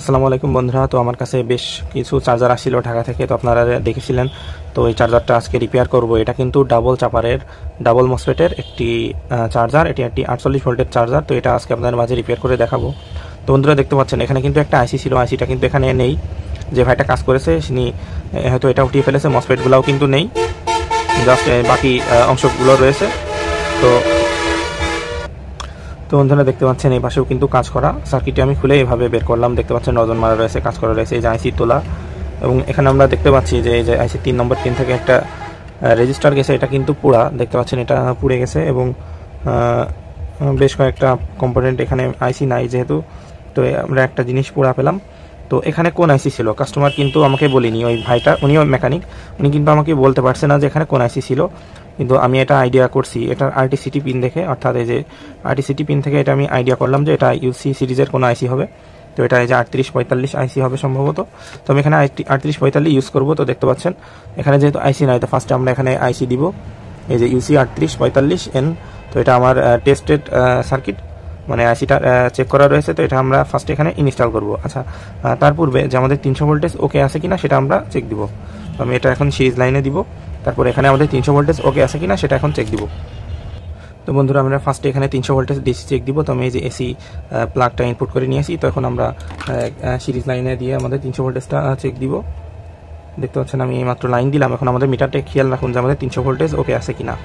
আসসালামু আলাইকুম বন্ধুরা। তো আমার কাছে বেশ কিছু চার্জার আসছিল ঢাকা থেকে, তো আপনারা দেখেছিলেন। তো এই চার্জারটা আজকে রিপেয়ার করব। এটা কিন্তু ডাবল চাপারের ডাবল মসফেটের একটি চার্জার। এটি একটি 48 ভোল্টের চার্জার। তো এটা আজকে আপনাদের মাঝে রিপেয়ার করে দেখাবো। তো বন্ধুরা দেখতে পাচ্ছেন এখানে কিন্তু একটা আইসি ছিল, আইসিটা কিন্তু এখানে নেই। যে ভাইটা কাজ করেছে তিনি হয়তো এটা উঠিয়ে ফেলেছে, মসফেটগুলোও কিন্তু নেই, জাস্ট বাকি অংশগুলো রয়েছে। তো তো বন্ধুরা দেখতে পাচ্ছেন এই পাশেও কিন্তু কাজ করা। সার্কিটটি আমি খুলে এভাবে বের করলাম। দেখতে পাচ্ছেন নজন মারা রয়েছে, কাজ করা রয়েছে, এই যে আইসি তোলা। এবং এখানে আমরা দেখতে পাচ্ছি যে এই যে আইসি 3 নম্বর পিন থেকে একটা রেজিস্টার গেছে, এটা কিন্তু পুরা। দেখতে পাচ্ছেন এটা পুড়ে গেছে এবং বেশ কয়েকটা কম্পোনেন্ট এখানে আইসি নাই যেহেতু। তো আমরা একটা জিনিস পুরা পেলাম। তো এখানে কোন আইসি ছিল কাস্টমার কিন্তু আমাকে বলিনি, ওই ভাইটা উনিও মেকানিক, উনি কিন্তু আমাকে বলতে পারছে না যে এখানে কোন আইসি ছিল। কিন্তু আমি এটা আইডিয়া করছি এটার আরটিসিটি পিন দেখে, অর্থাৎ এই যে আরটিসিটি পিন থেকে এটা আমি আইডিয়া করলাম যে এটা ইউসি সিরিজের কোনো আইসি হবে। তো এটা এই যে 3845 আইসি হবে সম্ভবত। তো আমি এখানে 3845 ইউজ করব। তো দেখতে পাচ্ছেন এখানে যেহেতু আইসি নাই, তো ফার্স্টে আমরা এখানে আইসি দিব, এই যে ইউসি 3845N। তো এটা আমার টেস্টেড সার্কিট, মানে আইসিটা চেক করা রয়েছে। তো এটা আমরা ফার্স্ট এখানে ইনস্টল করব। আচ্ছা, তার পূর্বে যে আমাদের 300 ভোল্টেজ ওকে আছে কিনা সেটা আমরা চেক দিব। তো আমি এটা এখন সিরিজ লাইনে দিব, তারপর এখানে আমাদের 300 ভোল্টেজ ওকে আছে কিনা সেটা এখন চেক দিব। তো বন্ধুরা আমরা ফার্স্টে এখানে 300 ভোল্টেজ ডিসি চেক দিব। তো আমি এই যে এসি প্লাগটা ইনপুট করে নিয়ে আসি। তো এখন আমরা সিরিজ লাইনে দিয়ে আমাদের 300 ভোল্টেজটা চেক দিব। দেখতে পাচ্ছেন আমি এইমাত্র লাইন দিলাম। এখন আমাদের মিটারটা খেয়াল রাখুন যে আমাদের 300 ভোল্টেজ ওকে আছে কিনা।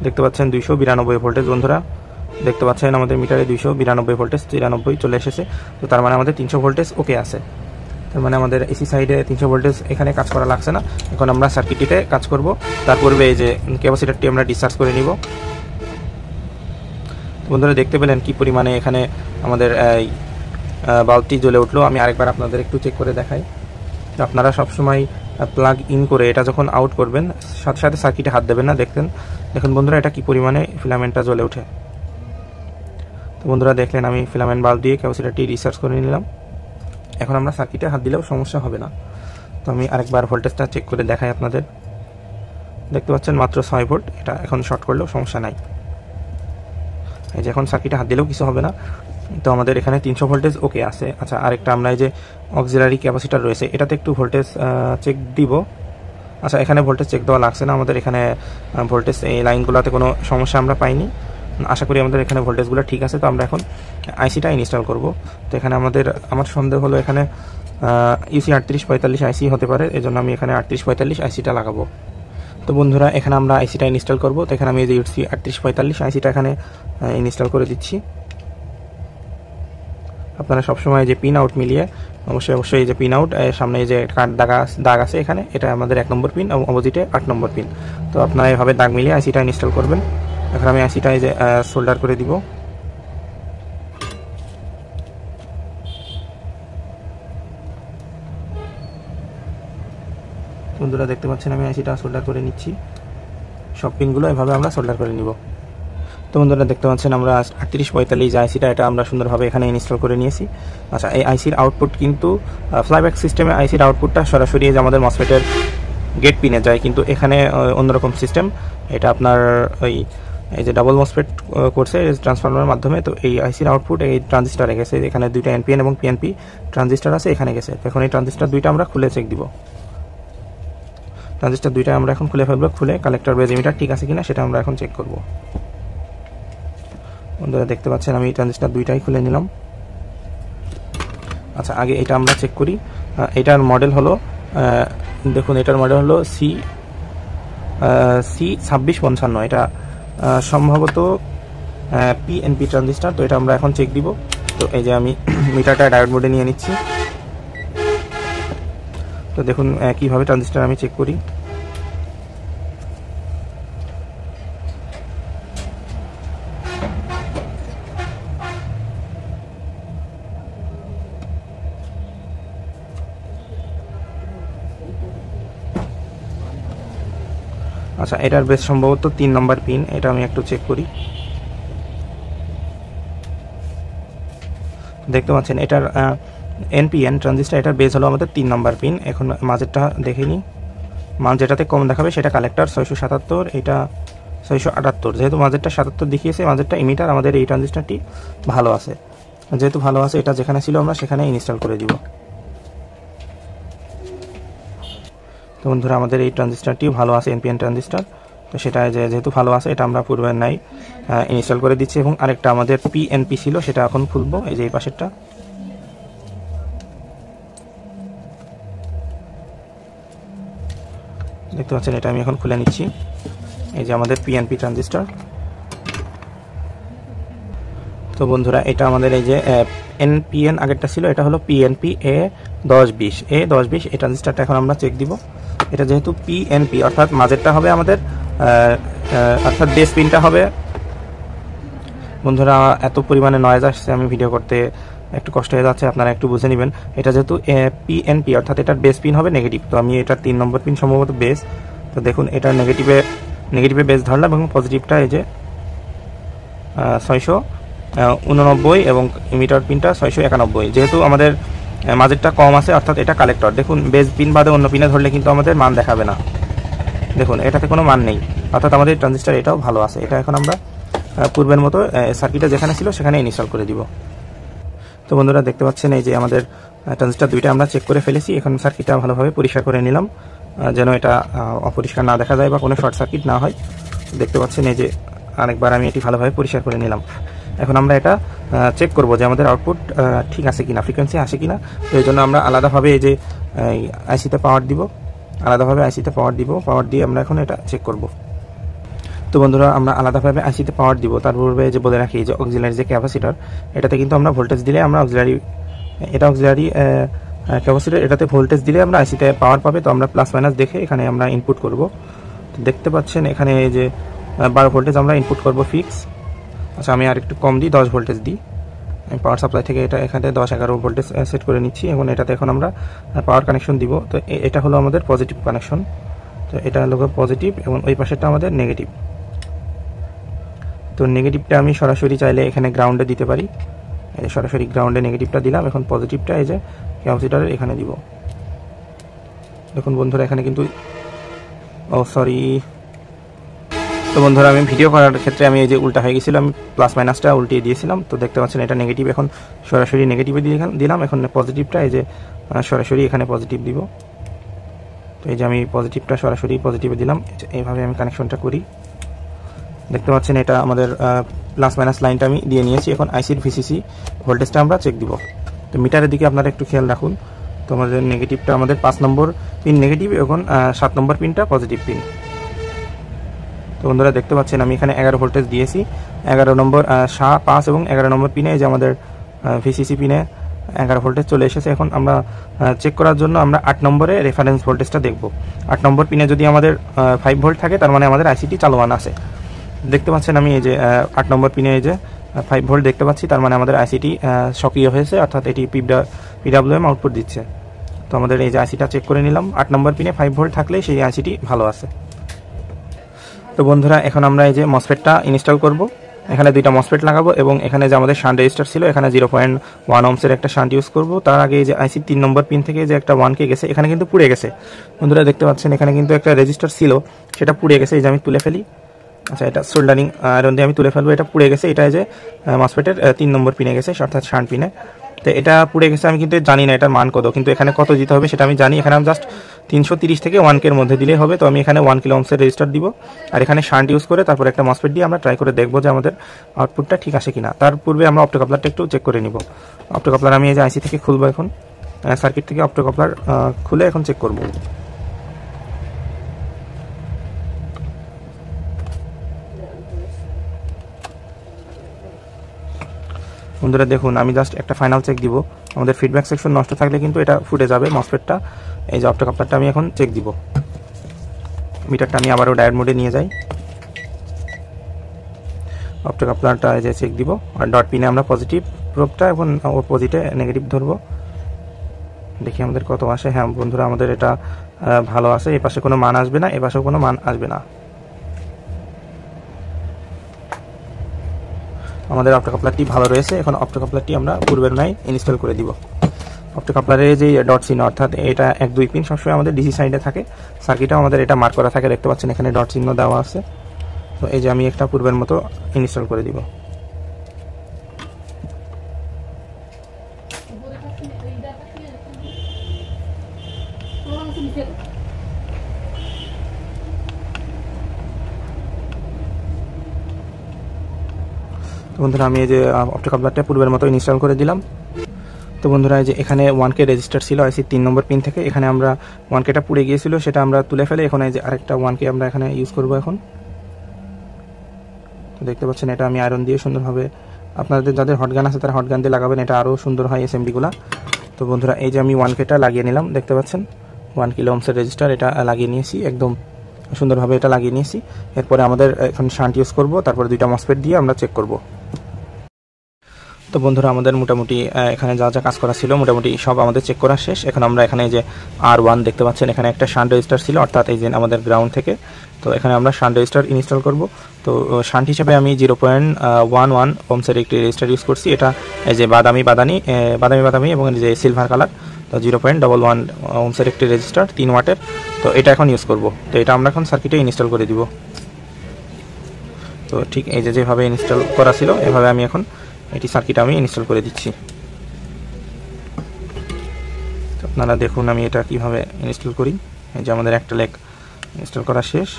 দেখতে পাচ্ছেন 292 ভোল্টেজ বন্ধুরা। দেখতে পাচ্ছেন আমাদের মিটারে 292 ভোল্টেজ 93 চলে এসেছে। তো তার মানে আমাদের 300 ভোল্টেজ ওকে আছে। তার মানে আমাদের এসি সাইডে 300 ভোল্টেজ এখানে কাজ করা লাগছে না। এখন আমরা সার্কিটটিতে কাজ করব। তার পূর্বে এই যে ক্যাপাসিটরটি আমরা ডিসচার্জ করে নিব। বন্ধুরা দেখতে পেলেন কি পরিমাণে এখানে আমাদের এই বাল্বটি জ্বলে উঠলো। আমি আরেকবার আপনাদের একটু চেক করে দেখাই। আপনারা সবসময় প্লাগ ইন করে এটা যখন আউট করবেন সাথে সাথে সার্কিটে হাত দেবেন না। দেখুন বন্ধুরা এটা কি পরিমাণে ফিলামেন্টটা জ্বলে ওঠে। তো বন্ধুরা দেখলেন আমি ফিলামেন্ট বাল্ব দিয়ে ক্যাপাসিটরটি রিচার্জ করে নিলাম। এখন আমরা সার্কিটে হাত দিলেও সমস্যা হবে না। তো আমি আরেকবার ভোল্টেজটা চেক করে দেখাই আপনাদের। দেখতে পাচ্ছেন মাত্র 6 ভোল্ট। এটা এখন শর্ট করলেও সমস্যা নাই। এই যে এখন সার্কিটে হাত দিলেও কিছু হবে না। তো আমাদের এখানে 300 ভোল্টেজ ওকে আছে। আচ্ছা, আরেকটা আমরা এই যে অক্সিলারি ক্যাপাসিটর রয়েছে এটাতে একটু ভোল্টেজ চেক দিব। আচ্ছা, এখানে ভোল্টেজ চেক দেওয়া লাগছে না, আমাদের এখানে ভোল্টেজ এই লাইনগুলোতে কোনো সমস্যা আমরা পাইনি। আশা করি আমাদের এখানে ভোল্টেজগুলো ঠিক আছে। তো আমরা এখন আইসিটা ইনস্টল করব। তো এখানে আমার সন্দেহ হলো এখানে ইউসি 3845 আইসি হতে পারে, এজন্য আমি এখানে 3845 আইসিটা লাগাবো। তো বন্ধুরা এখানে আমরা আইসিটা ইনস্টল করব। তো এখানে আমি এই যে ইউসি 3845 আইসিটা এখানে ইনস্টল করে দিচ্ছি। আপনারা সবসময় যে পিন আউট মিলিয়ে অবশ্যই এই যে পিন আউট সামনে এই যে দাগ আছে এখানে, এটা আমাদের 1 নম্বর পিন এবং অপোজিটে 8 নম্বর পিন। তো আপনারা এভাবে দাগ মিলিয়ে আইসিটা ইনস্টল করবেন। এখন আমি আইসিটা এই যে সোল্ডার করে দিব। বন্ধুরা দেখতে পাচ্ছেন আমি আইসিটা সোল্ডার করে নিচ্ছি। সব পিনগুলো এভাবে আমরা সোল্ডার করে নিব। তো বন্ধুরা দেখতে পাচ্ছেন আমরা 3845 আইসিটা এটা আমরা সুন্দরভাবে এখানে ইনস্টল করে নিয়েছি। আচ্ছা, এই আইসির আউটপুট কিন্তু ফ্লাইব্যাক সিস্টেমে আইসির আউটপুটটা সরাসরি আমাদের মসফেটের গেট পিনে যায়, কিন্তু এখানে অন্যরকম সিস্টেম। এটা আপনার এই যে ডাবল মসফেট করছে ট্রান্সফরমারের মাধ্যমে। তো এই আইসির আউটপুট এই ট্রানজিস্টারে গেছে। এখানে দুইটা এনপিএন এবং পিএনপি ট্রানজিস্টার আছে, এখানে গেছে। এখন এই ট্রানজিস্টার দুইটা আমরা খুলে চেক দিব। ট্রানজিস্টার দুইটা আমরা এখন খুলে ফেলবো। খুলে কালেক্টর বেজ এমিটার ঠিক আছে কিনা সেটা আমরা এখন চেক করব। বন্ধুরা দেখতে পাচ্ছেন আমি ট্রানজিস্টার দুইটাই খুলে নিলাম। আচ্ছা, আগে এটা আমরা চেক করি। এটার মডেল হলো দেখুন, এটার মডেল হলো C2655। এটা সম্ভবত পিএনপি ট্রানজিস্টার। তো এটা আমরা এখন চেক দিব। তো এই যে আমি মিটারটা ডায়োড মোডে নিয়ে নিচ্ছি। তো দেখুন কিভাবে ট্রানজিস্টার আমি চেক করি। আচ্ছা, এটার বেশ সম্ভবত 3 নম্বর পিন। এটা আমি একটু চেক করি। দেখতে পাচ্ছেন এটার এনপিএন ট্রানজিস্টার, এটার বেস হলো আমাদের 3 নম্বর পিন। এখন মাঝেরটা দেখে নিই। মান যেটাতে কম দেখাবে সেটা কালেক্টর 677, এটা 678, যেহেতু মাঝেরটা 77 দেখিয়েছে, মাঝেরটা ইমিটার, আমাদের এই ট্রানজিস্টারটি ভালো আছে। যেহেতু ভালো আছে, এটা যেখানে ছিল আমরা সেখানে ইনস্টল করে দিব। তো বন্ধুরা আমাদের এই ট্রানজিস্টারটিও ভালো আছে, এনপিএন ট্রানজিস্টার। তো সেটা যেহেতু ভালো আছে, এটা আমরা পূর্বের নাই ইনস্টল করে দিচ্ছি। এবং আরেকটা আমাদের পিএনপি ছিল, সেটা এখন খুলবো। এই যে এই পাশেরটা, দেখতে পাচ্ছেন, এটা আমি এখন খুলে নিচ্ছি। এই যে আমাদের পিএনপি ট্রানজিস্টার। তো বন্ধুরা এটা আমাদের এই যে এনপিএন আগেরটা ছিল, এটা হলো পিএনপি A1020। এই ট্রানজিস্টারটা এখন আমরা চেক দিব। এটা যেহেতু পিএনপি, অর্থাৎ মাঝেরটা হবে আমাদের, অর্থাৎ বেস পিনটা হবে। বন্ধুরা এত পরিমাণে নয়েজ আসছে, আমি ভিডিও করতে একটু কষ্ট হয়ে যাচ্ছে, আপনারা একটু বুঝে নেবেন। এটা যেহেতু পিএনপি, অর্থাৎ এটার বেস পিন হবে নেগেটিভ। তো আমি এটার 3 নম্বর পিন সম্ভবত বেস। তো দেখুন, এটা নেগেটিভে বেস ধরলাম, এবং পজিটিভটা এই যে 689 এবং ইমিটার পিনটা 691। যেহেতু আমাদের মাঝেরটা কম আছে, অর্থাৎ এটা কালেক্টর। দেখুন, বেস পিন বাদে অন্য পিনে ধরলে কিন্তু আমাদের মান দেখাবে না। দেখুন, এটাতে কোনো মান নেই, অর্থাৎ আমাদের ট্রানজিস্টার এটাও ভালো আছে। এটা এখন আমরা পূর্বের মতো সার্কিটে যেখানে ছিল সেখানে ইনস্টল করে দিব। তো বন্ধুরা দেখতে পাচ্ছেন, এই যে আমাদের ট্রানজিস্টার দুইটা আমরা চেক করে ফেলেছি। এখন সার্কিটটা ভালোভাবে পরিষ্কার করে নিলাম, যেন এটা অপরিষ্কার না দেখা যায় বা কোনো শর্ট সার্কিট না হয়। দেখতে পাচ্ছেন, এই যে আরেকবার আমি এটি ভালোভাবে পরিষ্কার করে নিলাম। এখন আমরা এটা চেক করব যে আমাদের আউটপুট ঠিক আছে কিনা, ফ্রিকোয়েন্সি আসে কিনা। তো এই জন্য আমরা আলাদাভাবে এই যে আইসিতে পাওয়ার দিব, পাওয়ার দিয়ে আমরা এখন এটা চেক করব। তো বন্ধুরা আমরা আলাদাভাবে আইসিতে পাওয়ার দিব, তার পূর্বে যে বলে রাখি যে অক্সিলারি যে ক্যাপাসিটার, এটাতে কিন্তু আমরা ভোল্টেজ দিলে আমরা অক্সিলারি ক্যাপাসিটার, এটাতে ভোল্টেজ দিলে আমরা আইসিতে পাওয়ার পাবে। তো আমরা প্লাস মাইনাস দেখে এখানে আমরা ইনপুট করব। তো দেখতে পাচ্ছেন এখানে এই যে 12 ভোল্টেজ আমরা ইনপুট করব ফিক্স। আচ্ছা, আমি আর একটু কম দিই, 10 ভোল্টেজ দিই। আমি পাওয়ার সাপ্লাই থেকে এটা এখানে 10-11 ভোল্টেজ সেট করে নিচ্ছি, এবং এটাতে এখন আমরা পাওয়ার কানেকশন দিব। তো এটা হলো আমাদের পজিটিভ কানেকশন। তো এটা হলো পজিটিভ, এবং ওই পাশেরটা আমাদের নেগেটিভ। তো নেগেটিভটা আমি সরাসরি চাইলে এখানে গ্রাউন্ডে দিতে পারি। এই সরাসরি গ্রাউন্ডে নেগেটিভটা দিলাম। এখন পজিটিভটা এই যে ক্যাপাসিটরের এখানে দিব। দেখুন বন্ধুরা, এখানে কিন্তু তো বন্ধুরা আমি ভিডিও করার ক্ষেত্রে আমি এই যে উল্টা হয়ে গেছিলাম, আমি প্লাস মাইনাসটা উল্টিয়ে দিয়েছিলাম। তো দেখতে পাচ্ছেন এটা নেগেটিভ, এখন সরাসরি নেগেটিভে দিলাম। এখন পজিটিভটা এই যে সরাসরি এখানে পজিটিভ দিব। তো এই যে আমি পজিটিভটা সরাসরি পজিটিভে দিলাম, এইভাবে আমি কানেকশনটা করি। দেখতে পাচ্ছেন এটা আমাদের প্লাস মাইনাস লাইনটা আমি দিয়ে নিয়েছি। এখন আইসির ভিসিসি ভোল্টেজটা আমরা চেক দিব। তো মিটারের দিকে আপনারা একটু খেয়াল রাখুন। তো আমাদের নেগেটিভটা আমাদের 5 নম্বর পিন নেগেটিভ, এবং 7 নম্বর পিনটা পজিটিভ পিন। তো বন্ধুরা দেখতে পাচ্ছেন আমি এখানে 11 ভোল্টেজ দিয়েছি। 11 নম্বর 5 এবং 11 নম্বর পিনে এই যে আমাদের ভিসিসি পিনে 11 ভোল্টেজ চলে এসেছে। এখন আমরা চেক করার জন্য আমরা 8 নম্বরে রেফারেন্স ভোল্টেজটা দেখব। 8 নম্বর পিনে যদি আমাদের 5 ভোল্ট থাকে, তার মানে আমাদের আইসিটি চালমান আছে। দেখতে পাচ্ছেন আমি এই যে 8 নম্বর পিনে এই যে 5 ভোল্ট দেখতে পাচ্ছি, তার মানে আমাদের আইসিটি সক্রিয় হয়েছে, অর্থাৎ এটি পিডব্লিউএম আউটপুট দিচ্ছে। তো আমাদের এই যে আইসিটা চেক করে নিলাম, 8 নম্বর পিনে 5 ভোল্ট থাকলে সেই আইসিটি ভালো আছে। তো বন্ধুরা এখন আমরা এই যে মসফেটটা ইনস্টল করব। এখানে দুইটা মসফেট লাগাবো, এবং এখানে যে আমাদের শান্ট রেজিস্টার ছিল, এখানে 0.1 ওহমসের একটা শান্ট ইউজ করব। তার আগে এই যে আইসি 3 নম্বর পিন থেকে যে একটা 1K গেছে, এখানে কিন্তু পুড়ে গেছে। বন্ধুরা দেখতে পাচ্ছেন এখানে কিন্তু একটা রেজিস্টার ছিল, সেটা পুড়ে গেছে। এই যে আমি তুলে ফেলি। আচ্ছা, এটা সোল্ডারিং আয়রন দিয়ে আমি তুলে ফেলবো। এটা পুড়ে গেছে, এটা যে মসফেটের 3 নম্বর পিনে গেছে, অর্থাৎ শান্ট পিনে। তো এটা পুড়ে গেছে, আমি কিন্তু জানি না এটার মান কত, কিন্তু এখানে কত দিতে হবে সেটা আমি জানি। এখানে আমি জাস্ট 330 থেকে 1K এর মধ্যে দিলেই হবে। তো আমি এখানে 1 কিলো ওহমসের রেজিস্টার দিব, আর এখানে শান্ট ইউজ করে তারপর একটা মসফেট দিয়ে আমরা ট্রাই করে দেখবো যে আমাদের আউটপুটটা ঠিক আসে কিনা। তার পূর্বে আমরা অপটোকাপলারটা একটু চেক করে নিব। অপটোকাপলার আমি এই যে আইসি থেকে খুলবো, এখন সার্কিট থেকে অপটোকাপলার খুলে এখন চেক করব। বন্ধুরা দেখুন, আমি জাস্ট একটা ফাইনাল চেক দিব। আমাদের ফিডব্যাক সেকশন নষ্ট থাকলে কিন্তু এটা ফুটে যাবে মসফেটটা। এই যে অপটোকাপলারটা আমি এখন চেক দিব। মিটারটা আমি আবারও ডায়োড মোডে নিয়ে যাই। অপটোকাপলারটা এই যে চেক দিব, আর ডট পিনে আমরা পজিটিভ প্রোবটা এবং অপোজিটে নেগেটিভ ধরবো। দেখি আমাদের কত আসে। হ্যাঁ বন্ধুরা, আমাদের এটা ভালো আছে। এই পাশে কোনো মান আসবে না, এ পাশেও কোনো মান আসবে না। আমাদের অপটোকাপলারটি ভালো রয়েছে। এখন অপটোকাপলারটি আমরা পূর্বের নাই ইনস্টল করে দিব। অপটোকাপলারের যে ডট চিহ্ন, অর্থাৎ এটা 1-2 পিন সবসময় আমাদের ডিসি সাইডে থাকে। সার্কিটেও আমাদের এটা মার্ক করা থাকে, দেখতে পাচ্ছেন এখানে ডট চিহ্ন দেওয়া আছে। তো এই যে আমি একটা পূর্বের মতো ইনস্টল করে দিব। তো বন্ধুরা আমি এই যে অপটোকাপলারটা পূর্বের মতো ইনস্টল করে দিলাম। তো বন্ধুরা এই যে এখানে 1K রেজিস্টার ছিল আইসি 3 নম্বর পিন থেকে, এখানে আমরা 1Kটা পুড়ে গিয়েছিল, সেটা আমরা তুলে ফেলে এখন এই যে আরেকটা 1K আমরা এখানে ইউজ করব এখন। তো দেখতে পাচ্ছেন এটা আমি আয়রন দিয়ে সুন্দরভাবে, আপনাদের যাদের হটগান আছে তারা হটগান দিয়ে লাগাবেন, এটা আরও সুন্দর হয় এসএমডিগুলো। তো বন্ধুরা এই যে আমি 1Kটা লাগিয়ে নিলাম, দেখতে পাচ্ছেন 1 কিলো ওহমসের রেজিস্টার এটা লাগিয়ে নিয়েছি, একদম সুন্দরভাবে এটা লাগিয়ে নিয়েছি। এরপরে আমাদের এখন শান্ট ইউজ করব, তারপরে দুইটা মসফেট দিয়ে আমরা চেক করব। তো বন্ধুরা আমাদের মোটামুটি এখানে যা যা কাজ করা ছিল মোটামুটি সব আমাদের চেক করা শেষ। এখন আমরা এখানে যে R1 দেখতে পাচ্ছেন, এখানে একটা শান্ট রেজিস্টার ছিল, অর্থাৎ এই যে আমাদের গ্রাউন্ড থেকে। তো এখানে আমরা শান্ট রেজিস্টার ইনস্টল করব। তো শান্ট হিসেবে আমি 0.11 ওহমসের একটি রেজিস্টার ইউজ করছি, এটা এই যে বাদামি এবং যে সিলভার কালার। তো 0.11 ওহমসের একটি রেজিস্টার 3 ওয়াটের। তো এটা এখন ইউজ করব। তো এটা আমরা এখন সার্কিটে ইনস্টল করে দিব। তো ঠিক এই যে যেভাবে ইনস্টল করা ছিল এভাবে আমি এখন এটি সার্কিট আমি ইনস্টল করে দিচ্ছি। তো আপনারা দেখুন আমি এটা কিভাবে ইনস্টল করি। এই যে আমাদের একটা লেগ ইনস্টল করা শেষ।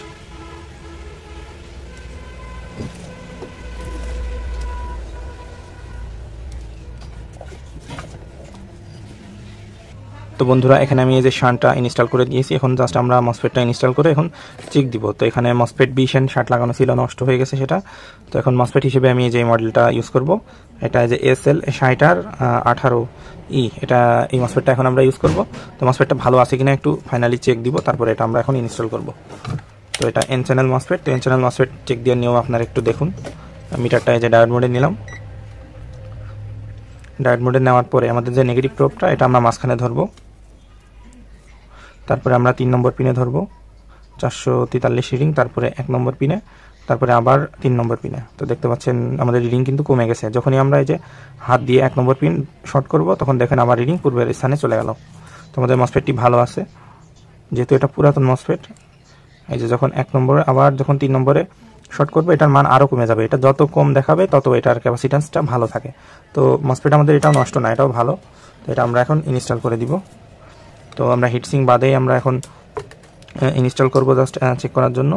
তো বন্ধুরা এখানে আমি এই যে শান্টটা ইনস্টল করে দিয়েছি, এখন জাস্ট আমরা মসফেটটা ইনস্টল করে এখন চেক দিব। তো এখানে মসফেট বিশন শার্ট লাগানো ছিল, নষ্ট হয়ে গেছে সেটা। তো এখন মসফেট হিসেবে আমি এই যে মডেলটা ইউজ করব, এটা যে SL60R18E, এটা এই মসফেটটা এখন আমরা ইউজ করব। তো মসফেটটা ভালো আছে কিনা একটু ফাইনালি চেক দিব, তারপরে এটা আমরা এখন ইনস্টল করব। তো এটা এন চ্যানেল মসফেট। তো এন চ্যানেল মসফেট চেক দিয়ে নিয়েও আপনারা একটু দেখুন। মিটারটা এই যে ডায়োড মোডে নিলাম। ডায়োড মোডে নেওয়ার পরে আমাদের যে নেগেটিভ প্রোবটা এটা আমরা মাঝখানে ধরবো, তারপরে আমরা 3 নম্বর পিনে ধরবো 443 রিডিং, তারপরে 1 নম্বর পিনে, তারপরে আবার 3 নম্বর পিনে। তো দেখতে পাচ্ছেন আমাদের রিডিং কিন্তু কমে গেছে। যখনই আমরা এই যে হাত দিয়ে 1 নম্বর পিন শর্ট করব তখন দেখেন আমার রিডিং পূর্বের স্থানে চলে গেল। তো আমাদের মসফেটটি ভালো আছে, যেহেতু এটা পুরাতন মসফেট। এই যে যখন 1 নম্বরে আবার যখন 3 নম্বরে শর্ট করবে এটার মান আরও কমে যাবে। এটা যত কম দেখাবে তত এটার ক্যাপাসিট্যান্সটা ভালো থাকে। তো মসফেট আমাদের এটাও নষ্ট না, এটাও ভালো। তো এটা আমরা এখন ইনস্টল করে দিব। তো আমরা হিটসিং বাদেই আমরা এখন ইনস্টল করব জাস্ট চেক করার জন্য।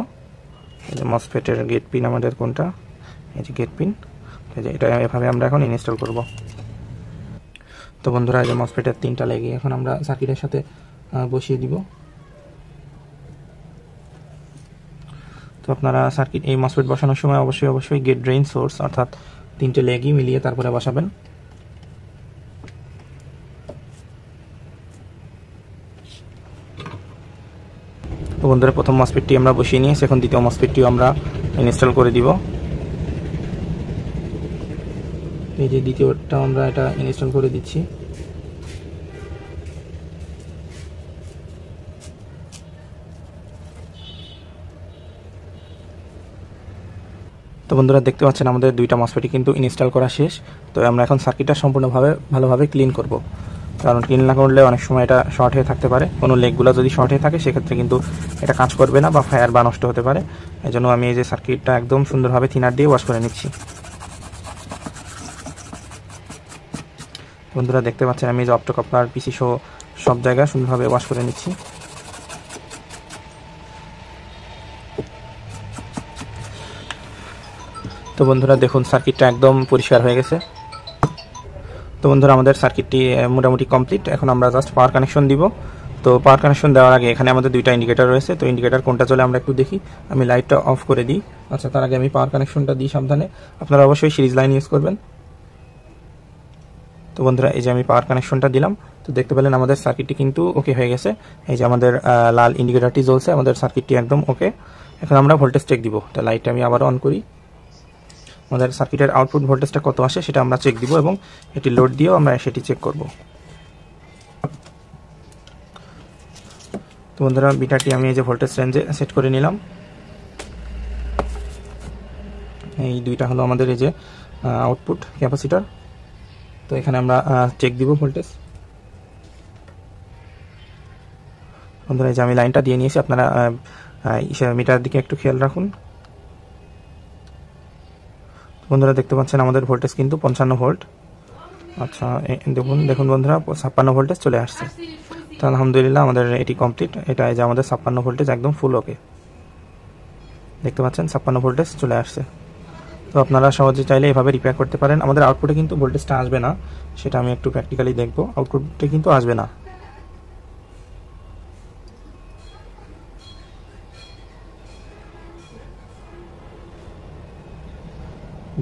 এই যে মসফেটের গেট পিন আমাদের কোনটা, এই যে গেট পিন, এই যে এটা এভাবে আমরা এখন ইনস্টল করব। তো বন্ধুরা এই যে মসফেটের 3টা লেগে এখন আমরা সার্কিটের সাথে বসিয়ে দিব। তো আপনারা সার্কিট এই মসফেট বসানোর সময় অবশ্যই গেট ড্রেইন সোর্স অর্থাৎ 3টে লেগই মিলিয়ে তারপরে বসাবেন। তো বন্ধুরা প্রথম মসফেটটি আমরা বসিয়ে নিয়েছি, এখন দ্বিতীয় মসফেটটিও আমরা ইনস্টল করে দিব। এই যে দ্বিতীয়টা আমরা এটা ইনস্টল করে দিচ্ছি। তো বন্ধুরা দেখতে পাচ্ছেন আমাদের দুইটা মসফেটই কিন্তু ইনস্টল করা শেষ। তো আমরা এখন সার্কিটটা সম্পূর্ণভাবে ভালোভাবে ক্লিন করব, কারণ ক্লিন না করলে অনেক সময় এটা শর্ট হয়ে থাকতে পারে। কোনো লেগগুলো যদি শর্ট হয়ে থাকে সেক্ষেত্রে কিন্তু এটা কাজ করবে না বা ফায়ার বা নষ্ট হতে পারে। এই জন্য আমি এই যে সার্কিটটা একদম সুন্দরভাবে থিনার দিয়ে ওয়াশ করে নিচ্ছি। বন্ধুরা দেখতে পাচ্ছেন আমি যে অপটোকাপলার পিসি সহ সব জায়গায় সুন্দরভাবে ওয়াশ করে নিচ্ছি। তো বন্ধুরা দেখুন সার্কিটটা একদম পরিষ্কার হয়ে গেছে। তো বন্ধুরা আমাদের সার্কিটটি মোটামুটি কমপ্লিট। এখন আমরা জাস্ট পাওয়ার কানেকশন দিব। তো পাওয়ার কানেকশন দেওয়ার আগে এখানে আমাদের দুইটা ইন্ডিকেটর রয়েছে। তো ইন্ডিকেটর কোনটা চলে আমরা একটু দেখি। আমি লাইটটা অফ করে দিই। আচ্ছা, তার আগে আমি পাওয়ার কানেকশনটা দিই সাবধানে। আপনারা অবশ্যই সিরিজ লাইন ইউজ করবেন। তো বন্ধুরা এই যে আমি পাওয়ার কানেকশনটা দিলাম। তো দেখতে পেলেন আমাদের সার্কিটটি কিন্তু ওকে হয়ে গেছে। এই যে আমাদের লাল ইন্ডিকেটরটি জ্বলছে, আমাদের সার্কিটটি একদম ওকে। এখন আমরা ভোল্টেজ চেক দিব। তো লাইটটা আমি আবার অন করি। আমাদের সার্কিটের আউটপুট ভোল্টেজটা কত আসে সেটা আমরা চেক দিব এবং এটি লোড দিয়েও আমরা সেটি চেক করব। তো বন্ধুরা বিটারটি আমি এই যে ভোল্টেজ রেঞ্জে সেট করে নিলাম। এই দুইটা হলো আমাদের এই যে আউটপুট ক্যাপাসিটর। তো এখানে আমরা চেক দিব ভোল্টেজ। বন্ধুরা এই যে আমি লাইনটা দিয়ে নিয়েছি, আপনারা মিটার দিকে একটু খেয়াল রাখুন। বন্ধুরা দেখতে পাচ্ছেন আমাদের ভোল্টেজ কিন্তু 55 ভোল্ট। আচ্ছা দেখুন বন্ধুরা 56 ভোল্টেজ চলে আসছে। তো আলহামদুলিল্লাহ আমাদের এটি কমপ্লিট। এটা যে আমাদের 56 ভোল্টেজ একদম ফুল ওকে। দেখতে পাচ্ছেন 56 ভোল্টেজ চলে আসছে। তো আপনারা সহজে চাইলে এভাবে রিপেয়ার করতে পারেন। আমাদের আউটপুটে কিন্তু ভোল্টেজটা আসবে না, সেটা আমি একটু প্র্যাকটিক্যালি দেখব। আউটপুটে কিন্তু আসবে না।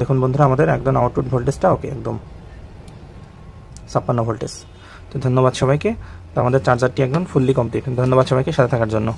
দেখুন বন্ধুরা আমাদের একদম আউটপুট ভোল্টেজটা ওকে, একদম 56 ভোল্টেজ। তো ধন্যবাদ সবাইকে। তো আমাদের চার্জারটি একদম ফুললি কমপ্লিট। ধন্যবাদ সবাইকে সাথে থাকার জন্য।